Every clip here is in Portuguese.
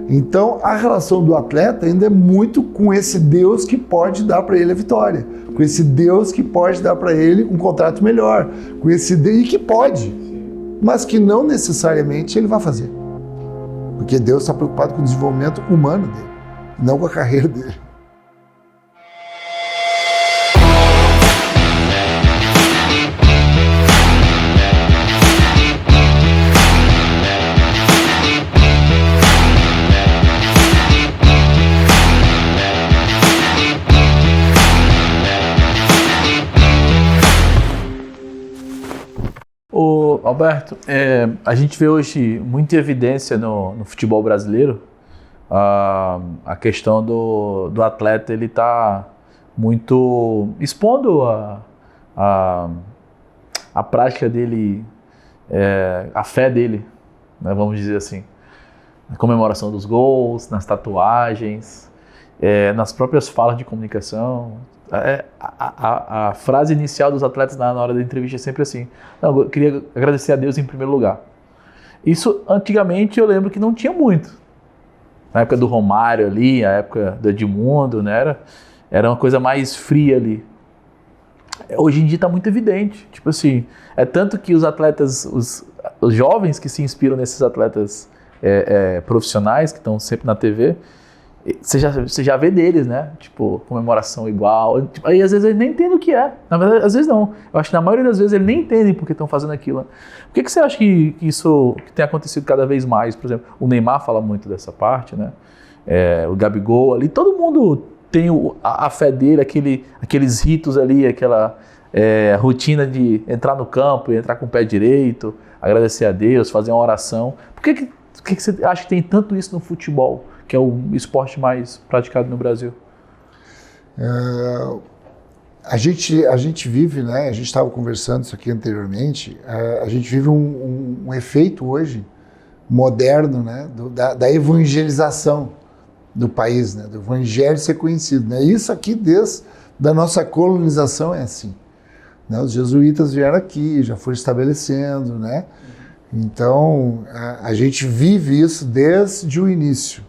Então, a relação do atleta ainda é muito com esse Deus que pode dar para ele a vitória, com esse Deus que pode dar para ele um contrato melhor, com esse Deus, e que pode, mas que não necessariamente ele vai fazer. Porque Deus está preocupado com o desenvolvimento humano dele, não com a carreira dele. Alberto, a gente vê hoje muita evidência no futebol brasileiro, a questão do atleta, ele está muito expondo a prática dele, a fé dele, né, vamos dizer assim, na comemoração dos gols, nas tatuagens, nas próprias falas de comunicação. A frase inicial dos atletas na hora da entrevista é sempre assim: não, eu queria agradecer a Deus em primeiro lugar. Isso antigamente eu lembro que não tinha muito. Na época do Romário ali, a época do Edmundo, né? Era uma coisa mais fria ali. Hoje em dia está muito evidente. Tipo assim, é tanto que os atletas, os jovens que se inspiram nesses atletas profissionais, que estão sempre na TV, você já vê deles, né? Tipo, comemoração igual. Aí às vezes eles nem entendem o que é. Na verdade, às vezes não. Eu acho que na maioria das vezes eles nem entendem porque estão fazendo aquilo. Por que você acha que isso que tem acontecido cada vez mais? Por exemplo, o Neymar fala muito dessa parte, né? O Gabigol ali, todo mundo tem a fé dele, aqueles ritos ali, aquela rotina de entrar no campo e entrar com o pé direito, agradecer a Deus, fazer uma oração. Por que você acha que tem tanto isso no futebol, que é o esporte mais praticado no Brasil? A gente vive, né? A gente estava conversando isso aqui anteriormente. A gente vive um efeito hoje moderno, né? Da evangelização do país, né? Do evangelho ser conhecido, né? Isso aqui desde da nossa colonização é assim, né? Os jesuítas vieram aqui, já foram estabelecendo, né? Então a gente vive isso desde o início.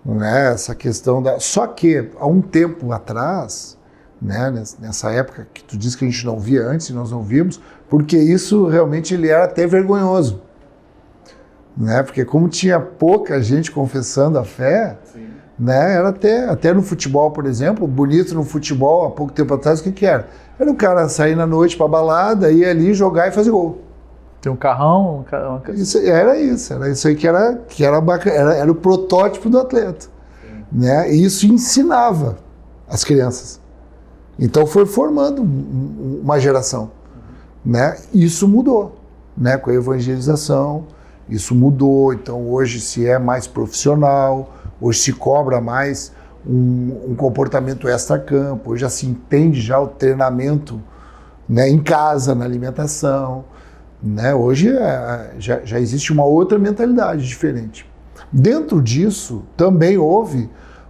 Né, essa questão Só que, há um tempo atrás, né, nessa época que tu disse que a gente não via antes e nós não vimos, porque isso realmente ele era até vergonhoso. Né, porque como tinha pouca gente confessando a fé, né, era até no futebol, por exemplo, bonito no futebol, há pouco tempo atrás, o que era? Era o cara sair na noite pra balada, ir ali jogar e fazer gol. Tem um carrão? Era isso aí que era bacana, era o protótipo do atleta. Né? E isso ensinava as crianças. Então foi formando uma geração. Né? Isso mudou, né? Com a evangelização, isso mudou. Então hoje se é mais profissional, hoje se cobra mais um comportamento extra-campo, hoje já se entende já o treinamento, né, em casa, na alimentação. Né? Hoje já existe uma outra mentalidade diferente. Dentro disso também houve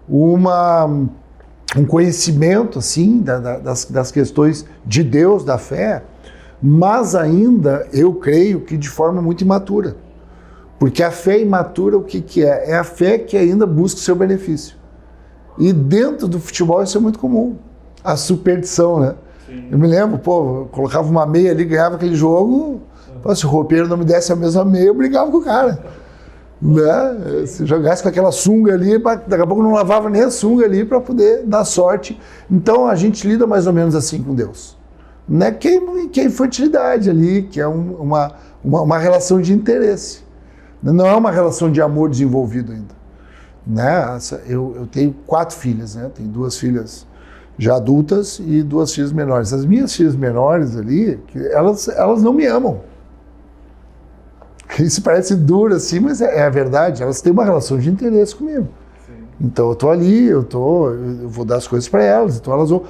um conhecimento assim, das questões de Deus, da fé, mas ainda eu creio que de forma muito imatura. Porque a fé imatura o que é? É a fé que ainda busca o seu benefício. E dentro do futebol isso é muito comum. A superstição, né? Sim. Eu me lembro, eu colocava uma meia ali, ganhava aquele jogo. Se o roupeiro não me desse a mesma meia, eu brigava com o cara. Né? Se jogasse com aquela sunga ali, daqui a pouco não lavava nem a sunga ali para poder dar sorte. Então a gente lida mais ou menos assim com Deus. Né? Que é infantilidade ali, que é uma relação de interesse. Não é uma relação de amor desenvolvido ainda. Né? Eu tenho 4 filhas, né? Tenho 2 filhas já adultas e 2 filhas menores. As minhas filhas menores ali, elas não me amam. Isso parece duro assim, mas é a verdade. Elas têm uma relação de interesse comigo. Sim. Então eu tô ali, eu vou dar as coisas para elas. Então elas vão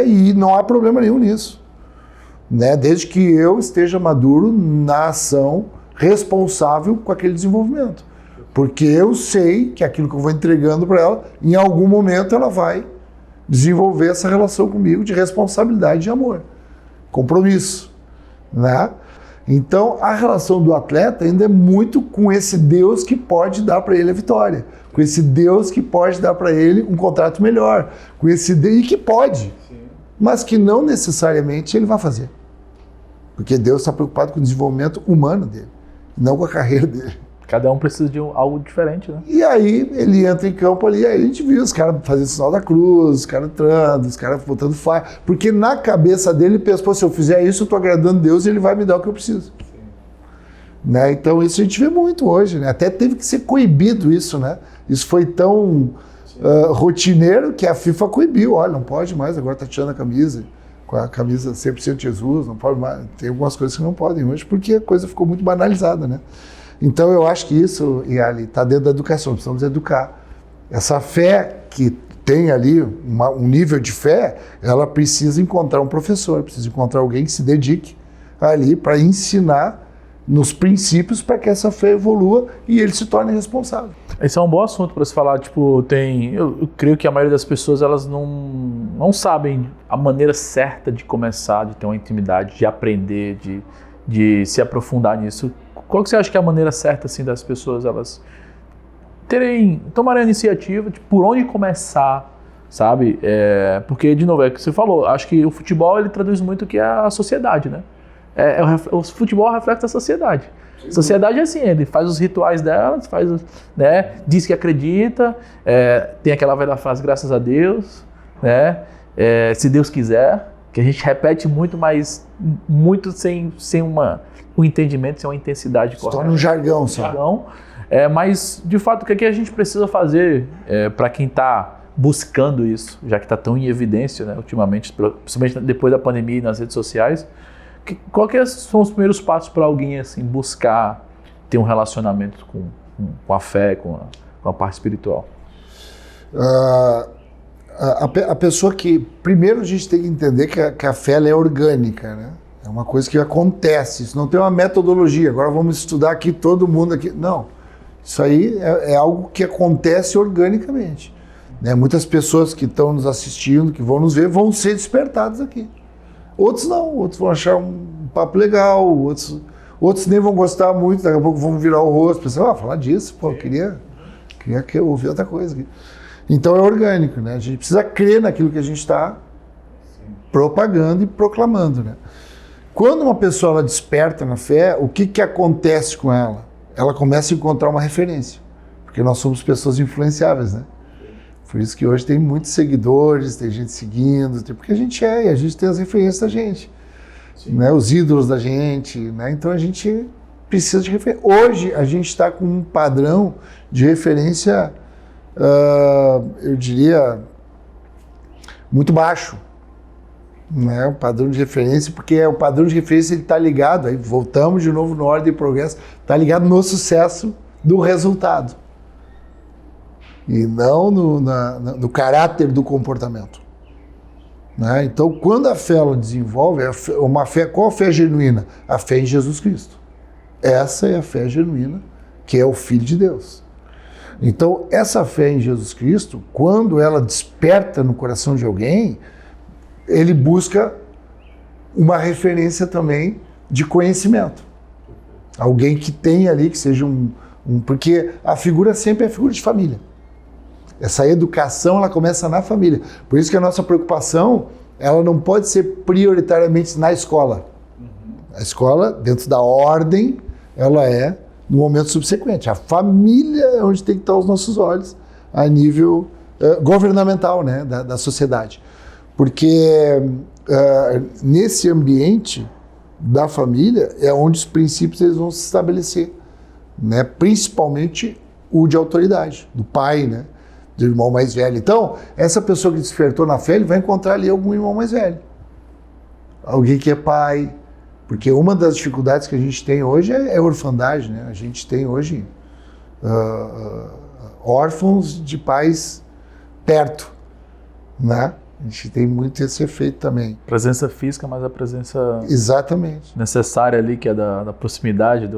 e não há problema nenhum nisso. Né? Desde que eu esteja maduro na ação responsável com aquele desenvolvimento. Porque eu sei que aquilo que eu vou entregando para ela, em algum momento ela vai desenvolver essa relação comigo de responsabilidade e de amor. Compromisso. Né? Então, a relação do atleta ainda é muito com esse Deus que pode dar para ele a vitória, com esse Deus que pode dar para ele um contrato melhor, com esse Deus, e que pode, mas que não necessariamente ele vai fazer. Porque Deus está preocupado com o desenvolvimento humano dele, não com a carreira dele. Cada um precisa de algo diferente, né? E aí ele entra em campo ali, aí a gente viu os caras fazendo o sinal da cruz, os caras entrando, os caras botando faia. Porque na cabeça dele ele pensa, pô, se eu fizer isso, eu estou agradando Deus e ele vai me dar o que eu preciso. Né? Então isso a gente vê muito hoje, né? Até teve que ser coibido isso, né? Isso foi tão rotineiro que a FIFA coibiu. Olha, não pode mais, agora está tirando a camisa, com a camisa 100% de Jesus, não pode mais. Tem algumas coisas que não podem hoje, porque a coisa ficou muito banalizada, né? Então eu acho que isso, Yali, está dentro da educação, precisamos educar. Essa fé que tem ali, um nível de fé, ela precisa encontrar um professor, precisa encontrar alguém que se dedique ali para ensinar nos princípios para que essa fé evolua e ele se torne responsável. Esse é um bom assunto para se falar, tipo, eu creio que a maioria das pessoas, elas não sabem a maneira certa de começar, de ter uma intimidade, de aprender, de se aprofundar nisso. Qual que você acha que é a maneira certa, assim, das pessoas, elas tomarem a iniciativa, de por onde começar, sabe? Porque, de novo, é o que você falou, acho que o futebol, ele traduz muito o que é a sociedade, né? O futebol é o reflexo da sociedade. A sociedade é assim, ele faz os rituais dela, né? Diz que acredita, tem aquela velha frase, graças a Deus, né? Se Deus quiser, que a gente repete muito, mas muito sem um entendimento, sem uma intensidade correta. Se torna um jargão só. Mas, de fato, o que a gente precisa fazer para quem está buscando isso, já que está tão em evidência, né, ultimamente, principalmente depois da pandemia e nas redes sociais, quais são os primeiros passos para alguém assim, buscar ter um relacionamento com a fé, com a parte espiritual? A pessoa que... Primeiro a gente tem que entender que a fé ela é orgânica, né? É uma coisa que acontece, isso não tem uma metodologia, agora vamos estudar aqui todo mundo aqui. Não, isso aí é algo que acontece organicamente. Né? Muitas pessoas que estão nos assistindo, que vão nos ver, vão ser despertadas aqui. Outros não, outros vão achar um papo legal, outros nem vão gostar muito, daqui a pouco vão virar o rosto, pensar, falar disso, pô, eu queria ouvir outra coisa aqui. Então é orgânico, né? A gente precisa crer naquilo que a gente está propagando e proclamando, né? Quando uma pessoa ela desperta na fé, o que acontece com ela? Ela começa a encontrar uma referência, porque nós somos pessoas influenciáveis, né? Por isso que hoje tem muitos seguidores, tem gente seguindo, porque a gente e a gente tem as referências da gente, né? Os ídolos da gente, né? Então a gente precisa de referência. Hoje a gente está com um padrão de referência, eu diria, muito baixo. Né, o padrão de referência, porque o padrão de referência está ligado, aí voltamos de novo no Ordem e Progresso, está ligado no sucesso do resultado e não no caráter do comportamento. Né? Então, quando a fé ela desenvolve, uma fé, qual a fé genuína? A fé em Jesus Cristo. Essa é a fé genuína, que é o Filho de Deus. Então, essa fé em Jesus Cristo, quando ela desperta no coração de alguém, ele busca uma referência também de conhecimento. Alguém que tenha ali, que seja porque a figura sempre é a figura de família. Essa educação, ela começa na família. Por isso que a nossa preocupação, ela não pode ser prioritariamente na escola. A escola, dentro da ordem, ela é no momento subsequente. A família é onde tem que estar os nossos olhos a nível governamental, né, da sociedade. Porque nesse ambiente da família é onde os princípios eles vão se estabelecer, né? Principalmente o de autoridade, do pai, né? Do irmão mais velho. Então, essa pessoa que despertou na fé, ele vai encontrar ali algum irmão mais velho. Alguém que é pai. Porque uma das dificuldades que a gente tem hoje é orfandade, né? A gente tem hoje órfãos de pais perto, né? A gente tem muito esse efeito também. Presença física, mas a presença exatamente necessária ali, que é da proximidade,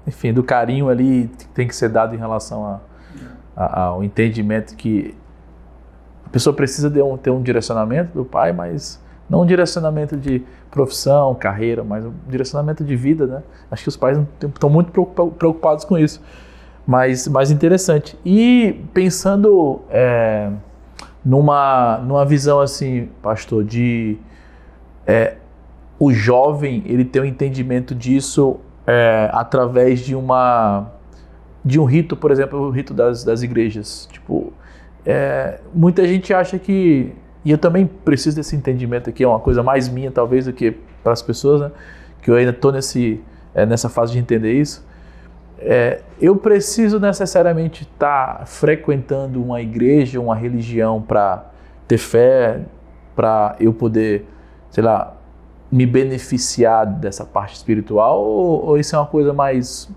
enfim, do carinho ali que tem que ser dado em relação ao entendimento que a pessoa precisa ter um direcionamento do pai, mas Não um direcionamento de profissão, carreira, mas um direcionamento de vida, né? Acho que os pais estão muito preocupados com isso. Mas interessante. E pensando numa visão assim, pastor, de o jovem ele ter um entendimento disso através de um rito, por exemplo, o rito das igrejas. Tipo, muita gente acha que, e eu também preciso desse entendimento aqui, é uma coisa mais minha talvez do que para as pessoas, né? Que eu ainda estou nessa fase de entender isso. Eu preciso necessariamente estar frequentando uma igreja, uma religião para ter fé, para eu poder, sei lá, me beneficiar dessa parte espiritual, ou isso é uma coisa mais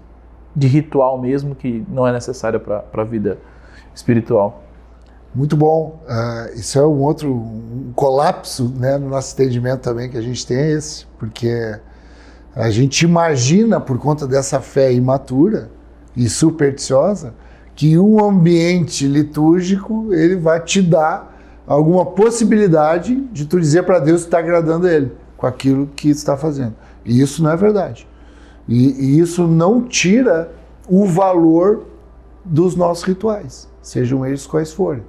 de ritual mesmo, que não é necessária para a vida espiritual? Muito bom. Isso é um colapso, né, no nosso entendimento também que a gente tem, esse, porque a gente imagina, por conta dessa fé imatura e supersticiosa, que um ambiente litúrgico ele vai te dar alguma possibilidade de tu dizer para Deus que está agradando a Ele com aquilo que está fazendo. E isso não é verdade. E isso não tira o valor dos nossos rituais, sejam eles quais forem.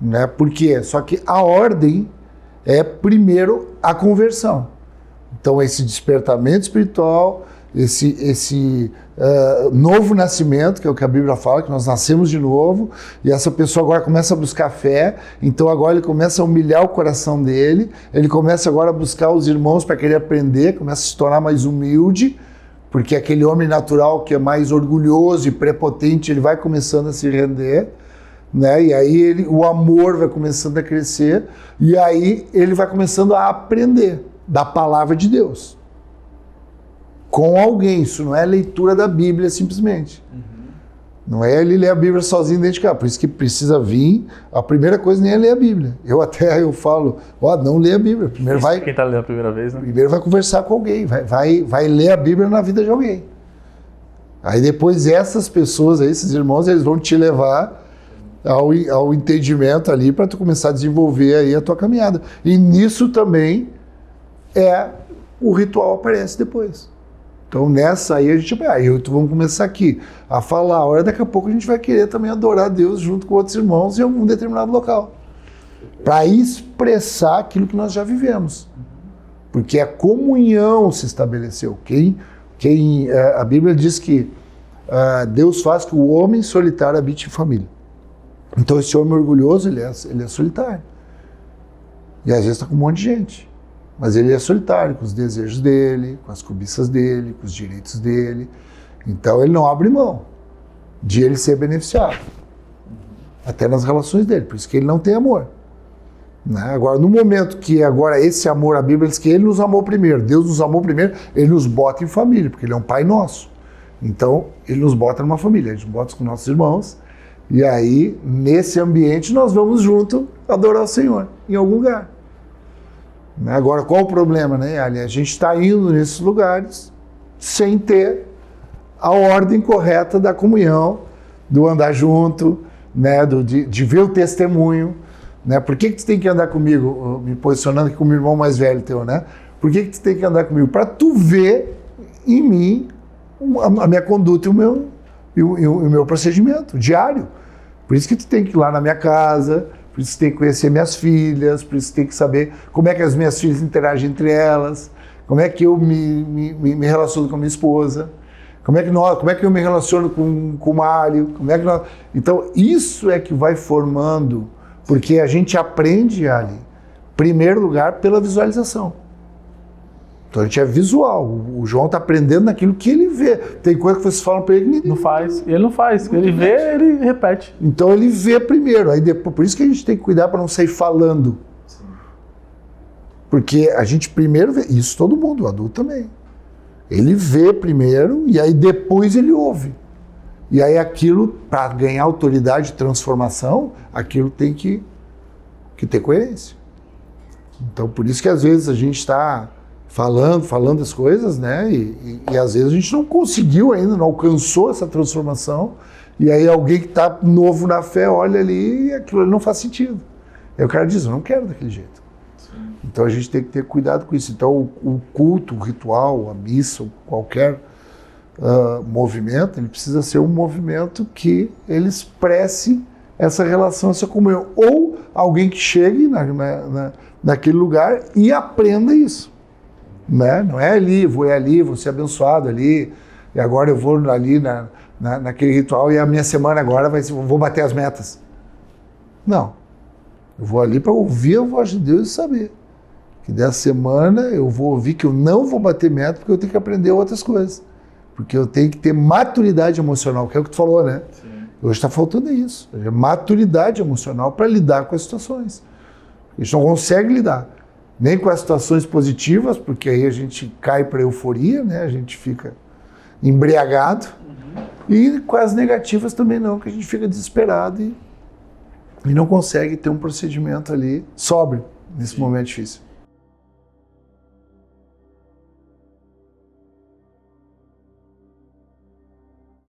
Né? Por quê? Só que a ordem é primeiro a conversão. Então esse despertamento espiritual, esse novo nascimento, que é o que a Bíblia fala, que nós nascemos de novo, e essa pessoa agora começa a buscar fé, então agora ele começa a humilhar o coração dele, ele começa agora a buscar os irmãos para querer aprender, começa a se tornar mais humilde, porque aquele homem natural que é mais orgulhoso e prepotente, ele vai começando a se render, né? E aí o amor vai começando a crescer, e aí ele vai começando a aprender da palavra de Deus. Com alguém, isso não é leitura da Bíblia simplesmente. Não é ele ler a Bíblia sozinho dentro de casa, por isso que precisa vir, a primeira coisa nem é ler a Bíblia. Eu falo, não lê a Bíblia, primeiro vai... Quem está lendo a primeira vez, né? Primeiro vai conversar com alguém, vai ler a Bíblia na vida de alguém. Aí depois essas pessoas, esses irmãos, eles vão te levar ao entendimento ali para tu começar a desenvolver aí a tua caminhada. E nisso também o ritual aparece depois. Então nessa aí a gente vamos começar aqui a falar, a hora daqui a pouco a gente vai querer também adorar a Deus junto com outros irmãos em algum determinado local, para expressar aquilo que nós já vivemos, porque a comunhão se estabeleceu. A Bíblia diz que Deus faz que o homem solitário habite em família. Então esse homem orgulhoso, ele é solitário, e às vezes está com um monte de gente. Mas ele é solitário com os desejos dele, com as cobiças dele, com os direitos dele. Então ele não abre mão de ele ser beneficiado. Até nas relações dele. Por isso que ele não tem amor. Né? Agora, no momento que esse amor, a Bíblia diz que ele nos amou primeiro, Deus nos amou primeiro, ele nos bota em família, porque ele é um pai nosso. Então ele nos bota numa família, a gente bota com nossos irmãos. E aí, nesse ambiente, nós vamos junto adorar o Senhor, em algum lugar. Agora, qual o problema, né, Ali? A gente está indo nesses lugares sem ter a ordem correta da comunhão, do andar junto, né, de ver o testemunho. Né? Por que tu tem que andar comigo, me posicionando aqui como irmão mais velho teu, né? Por que tu tem que andar comigo? Para tu ver em mim a minha conduta e o meu procedimento diário. Por isso que tu tem que ir lá na minha casa, por isso tem que conhecer minhas filhas, por isso tem que saber como é que as minhas filhas interagem entre elas, como é que eu me relaciono com a minha esposa, como é que eu me relaciono com o Mário, Então, isso é que vai formando, porque a gente aprende, Ali, em primeiro lugar, pela visualização. Então, a gente é visual. O João está aprendendo naquilo que ele vê. Tem coisa que vocês falam para ele... Ele não faz. Ele vê, ele repete. Então, ele vê primeiro. Aí depois, por isso que a gente tem que cuidar para não sair falando. Sim. Porque a gente primeiro vê. Isso todo mundo, o adulto também. Ele vê primeiro e aí depois ele ouve. E aí aquilo, para ganhar autoridade e transformação, aquilo tem que ter coerência. Então, por isso que às vezes a gente está... falando as coisas, né? E às vezes a gente não conseguiu ainda, não alcançou essa transformação, e aí alguém que está novo na fé olha ali e aquilo ali não faz sentido. Aí o cara diz, eu não quero daquele jeito. Sim. Então a gente tem que ter cuidado com isso. Então o culto, o ritual, a missa, qualquer movimento, ele precisa ser um movimento que ele expresse essa relação, essa comunhão. Ou alguém que chegue naquele lugar e aprenda isso. Né? Não é ali, vou ser abençoado ali, e agora eu vou ali naquele ritual e a minha semana agora vou bater as metas. Não. Eu vou ali para ouvir a voz de Deus e saber que dessa semana eu vou ouvir que eu não vou bater meta porque eu tenho que aprender outras coisas. Porque eu tenho que ter maturidade emocional, que é o que tu falou, né? Sim. Hoje está faltando isso. Maturidade emocional para lidar com as situações. A gente não consegue lidar nem com as situações positivas, porque aí a gente cai para euforia, né? A gente fica embriagado. E com as negativas também não, que a gente fica desesperado e não consegue ter um procedimento ali sóbrio nesse momento difícil.